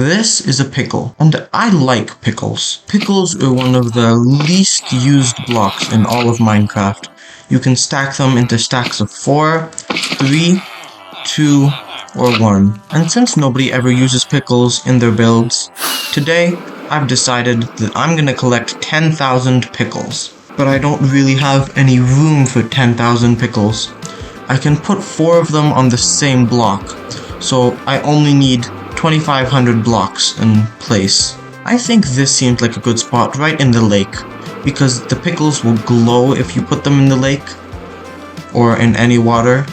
This is a pickle, and I like pickles. Pickles are one of the least used blocks in all of Minecraft. You can stack them into stacks of 4, 3, 2, or 1. And since nobody ever uses pickles in their builds, today I've decided that I'm gonna collect 10,000 pickles. But I don't really have any room for 10,000 pickles. I can put 4 of them on the same block, so I only need 2,500 blocks in place. I think this seems like a good spot right in the lake, because the pickles will glow if you put them in the lake, or in any water,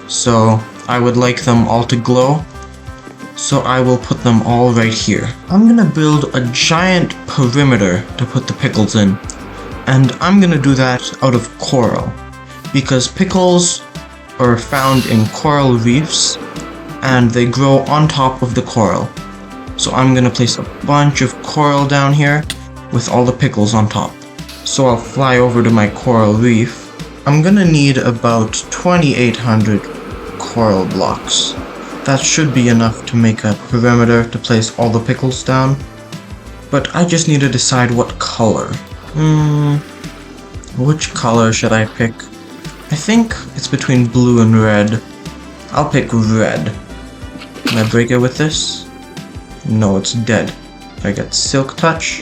so I would like them all to glow, so I will put them all right here. I'm gonna build a giant perimeter to put the pickles in, and I'm gonna do that out of coral, because pickles are found in coral reefs, and they grow on top of the coral. So I'm gonna place a bunch of coral down here with all the pickles on top. So I'll fly over to my coral reef. I'm gonna need about 2,800 coral blocks. That should be enough to make a perimeter to place all the pickles down. But I just need to decide what color. Which color should I pick? I think it's between blue and red. I'll pick red. Can I break it with this? No, it's dead. I get silk touch?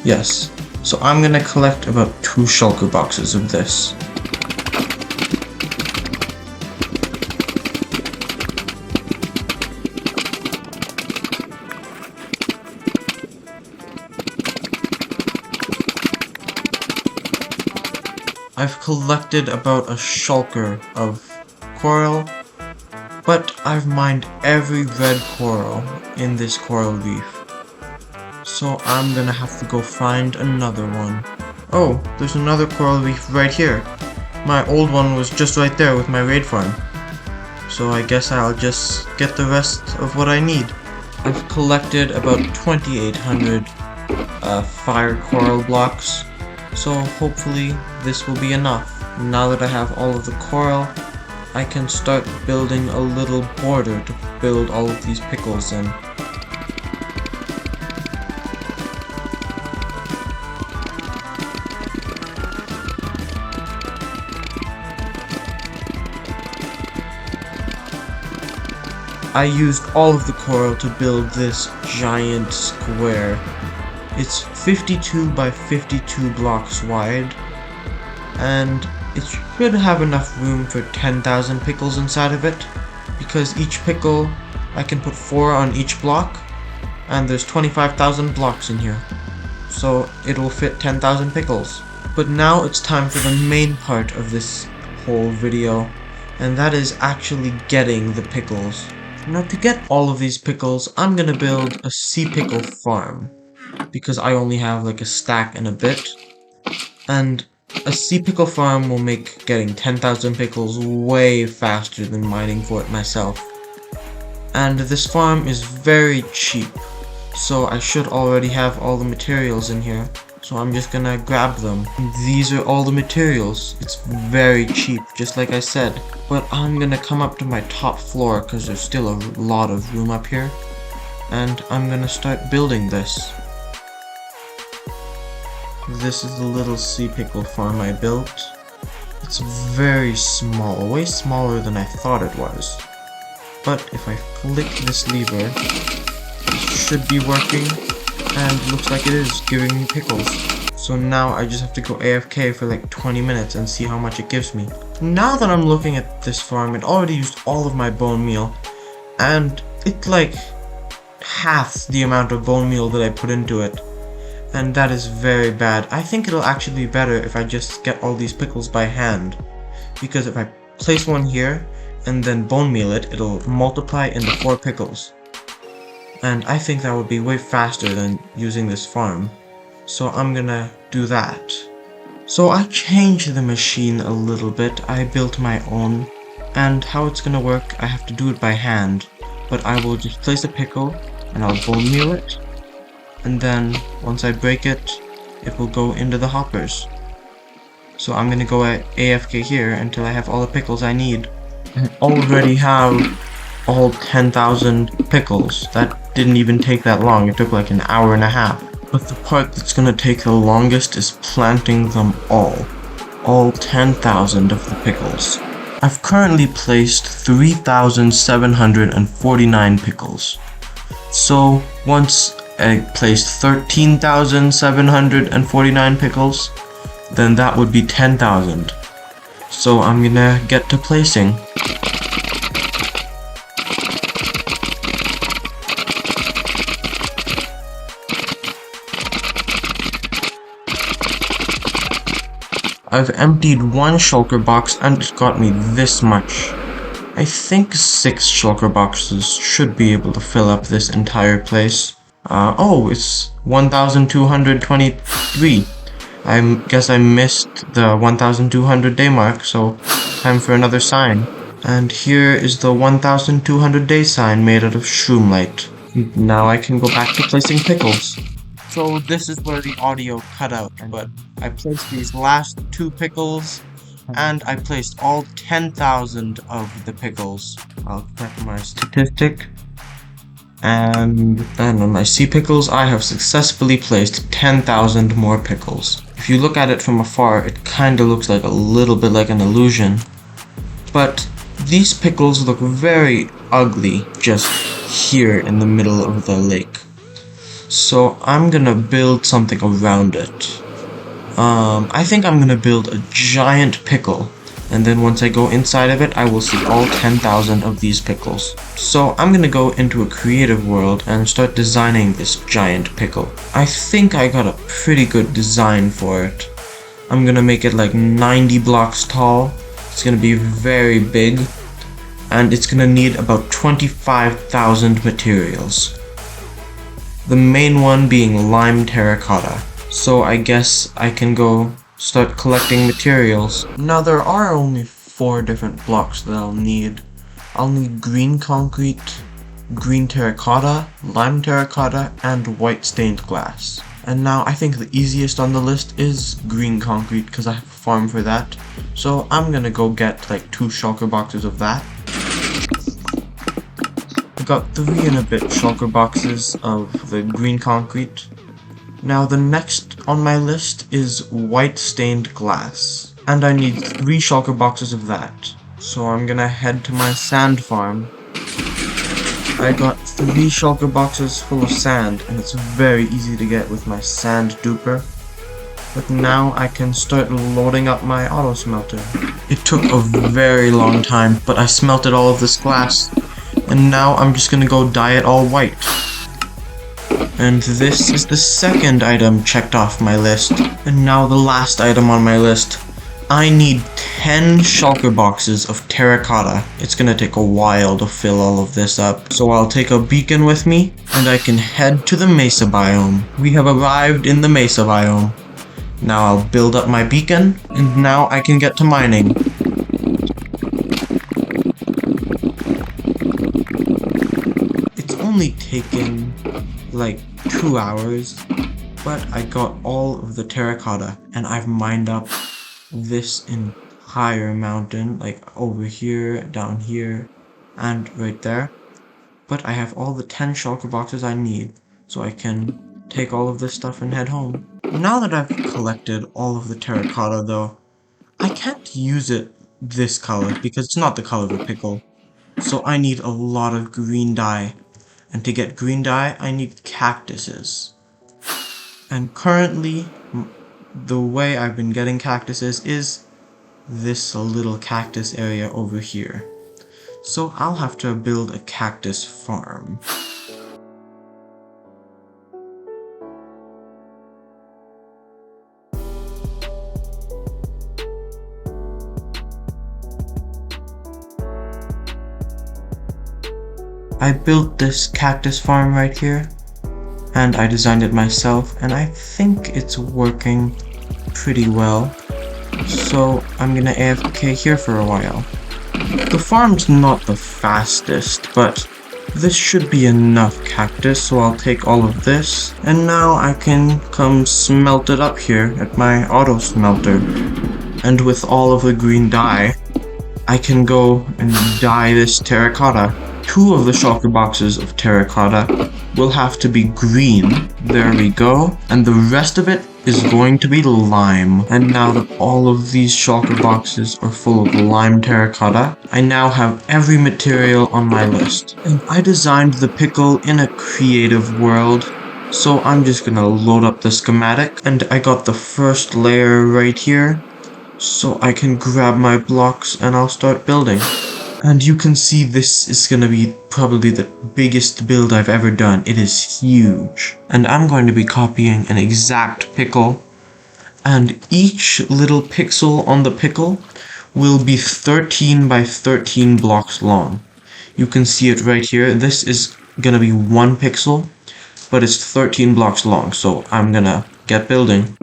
Yes. So I'm gonna collect about 2 shulker boxes of this. I've collected about a shulker of coral, but I've mined every red coral in this coral reef. So I'm gonna have to go find another one. Oh, there's another coral reef right here. My old one was just right there with my raid farm. So I guess I'll just get the rest of what I need. I've collected about 2,800 fire coral blocks. So hopefully this will be enough. Now that I have all of the coral, I can start building a little border to build all of these pickles in. I used all of the coral to build this giant square. It's 52 by 52 blocks wide, and it should have enough room for 10,000 pickles inside of it, because each pickle, I can put 4 on each block, and there's 25,000 blocks in here, so it will fit 10,000 pickles. But now it's time for the main part of this whole video, and that is actually getting the pickles. Now to get all of these pickles, I'm gonna build a sea pickle farm, because I only have like a stack and a bit, and a sea pickle farm will make getting 10,000 pickles way faster than mining for it myself. And this farm is very cheap, so I should already have all the materials in here, so I'm just gonna grab them. These are all the materials. It's very cheap, just like I said, but I'm gonna come up to my top floor because there's still a lot of room up here, and I'm gonna start building this. This is the little sea pickle farm I built. It's very small, way smaller than I thought it was. But if I flick this lever, it should be working, and looks like it is, giving me pickles. So now I just have to go AFK for like 20 minutes and see how much it gives me. Now that I'm looking at this farm, it already used all of my bone meal, and it like halves the amount of bone meal that I put into it. And that is very bad. I think it'll actually be better if I just get all these pickles by hand, because if I place one here and then bone meal it, it'll multiply into 4 pickles. And I think that would be way faster than using this farm. So I'm gonna do that. So I changed the machine a little bit. I built my own, and how it's gonna work, I have to do it by hand. But I will just place a pickle and I'll bone meal it. And then, once I break it, it will go into the hoppers. So I'm gonna go at AFK here until I have all the pickles I need. I already have all 10,000 pickles. That didn't even take that long. It took like an hour and a half. But the part that's gonna take the longest is planting them all 10,000 of the pickles. I've currently placed 3,749 pickles. So once I placed 13,749 pickles, then that would be 10,000. So I'm gonna get to placing. I've emptied one shulker box and it got me this much. I think 6 shulker boxes should be able to fill up this entire place. Oh, it's 1,223. I guess I missed the 1,200 day mark, so time for another sign. And here is the 1,200 day sign made out of shroomlight. Now I can go back to placing pickles. So this is where the audio cut out, but I placed these last 2 pickles, and I placed all 10,000 of the pickles. I'll check my statistic, and on my sea pickles, I have successfully placed 10,000 more pickles. If you look at it from afar, it kinda looks like a little bit like an illusion, but these pickles look very ugly just here in the middle of the lake. So I'm gonna build something around it. I think I'm gonna build a giant pickle, and then once I go inside of it, I will see all 10,000 of these pickles. So I'm gonna go into a creative world and start designing this giant pickle. I think I got a pretty good design for it. I'm gonna make it like 90 blocks tall. It's gonna be very big, and it's gonna need about 25,000 materials. The main one being lime terracotta. So I guess I can go start collecting materials. Now there are only 4 different blocks that I'll need. I'll need green concrete, green terracotta, lime terracotta, and white stained glass. And now I think the easiest on the list is green concrete because I have a farm for that. So I'm gonna go get like 2 shulker boxes of that. I got 3 and a bit shulker boxes of the green concrete. Now the next on my list is white stained glass, and I need 3 shulker boxes of that. So I'm gonna head to my sand farm. I got 3 shulker boxes full of sand, and it's very easy to get with my sand duper. But now I can start loading up my auto smelter. It took a very long time, but I smelted all of this glass. And now I'm just gonna go dye it all white. And this is the second item checked off my list. And now the last item on my list. I need 10 shulker boxes of terracotta. It's gonna take a while to fill all of this up. So I'll take a beacon with me, and I can head to the mesa biome. We have arrived in the mesa biome. Now I'll build up my beacon, and now I can get to mining. Only taken like 2 hours, but I got all of the terracotta, and I've mined up this entire mountain, like over here, down here, and right there. But I have all the 10 shulker boxes I need, so I can take all of this stuff and head home. Now that I've collected all of the terracotta though, I can't use it this color because it's not the color of a pickle. So I need a lot of green dye. And to get green dye, I need cactuses. And currently, the way I've been getting cactuses is this little cactus area over here. So I'll have to build a cactus farm. I built this cactus farm right here, and I designed it myself, and I think it's working pretty well. So I'm gonna AFK here for a while. The farm's not the fastest, but this should be enough cactus, so I'll take all of this, and now I can come smelt it up here at my auto smelter. And with all of the green dye, I can go and dye this terracotta. 2 of the shulker boxes of terracotta will have to be green. There we go. And the rest of it is going to be lime. And now that all of these shulker boxes are full of lime terracotta, I now have every material on my list. And I designed the pickle in a creative world. So I'm just gonna load up the schematic, and I got the first layer right here. So I can grab my blocks and I'll start building. And you can see this is gonna be probably the biggest build I've ever done. It is huge. And I'm going to be copying an exact pickle. And each little pixel on the pickle will be 13 by 13 blocks long. You can see it right here. This is gonna be 1 pixel, but it's 13 blocks long. So I'm gonna get building.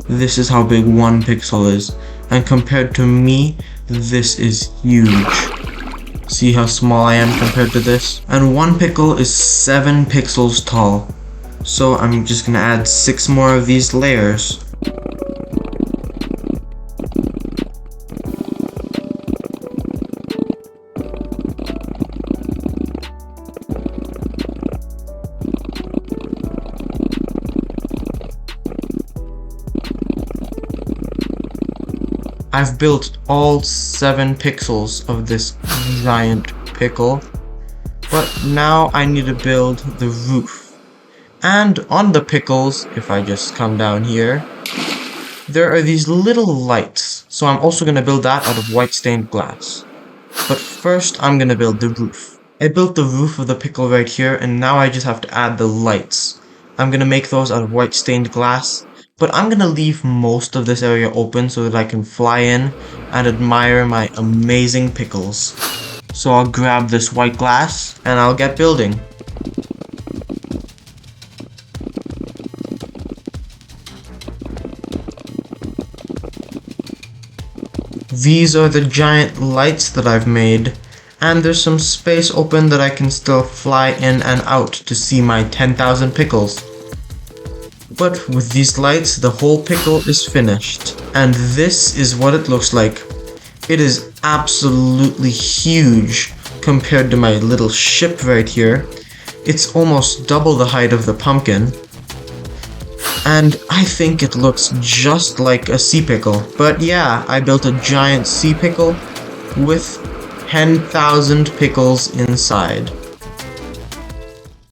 This is how big 1 pixel is, and compared to me, this is huge. See how small I am compared to this? And 1 pickle is 7 pixels tall. So I'm just gonna add 6 more of these layers. I've built all 7 pixels of this giant pickle, but now I need to build the roof. And on the pickles, if I just come down here, there are these little lights, so I'm also going to build that out of white stained glass. But first I'm going to build the roof. I built the roof of the pickle right here, and now I just have to add the lights. I'm going to make those out of white stained glass. But I'm gonna leave most of this area open so that I can fly in and admire my amazing pickles. So I'll grab this white glass and I'll get building. These are the giant lights that I've made, and there's some space open that I can still fly in and out to see my 10,000 pickles. But with these lights, the whole pickle is finished. And this is what it looks like. It is absolutely huge compared to my little ship right here. It's almost double the height of the pumpkin. And I think it looks just like a sea pickle. But yeah, I built a giant sea pickle with 10,000 pickles inside.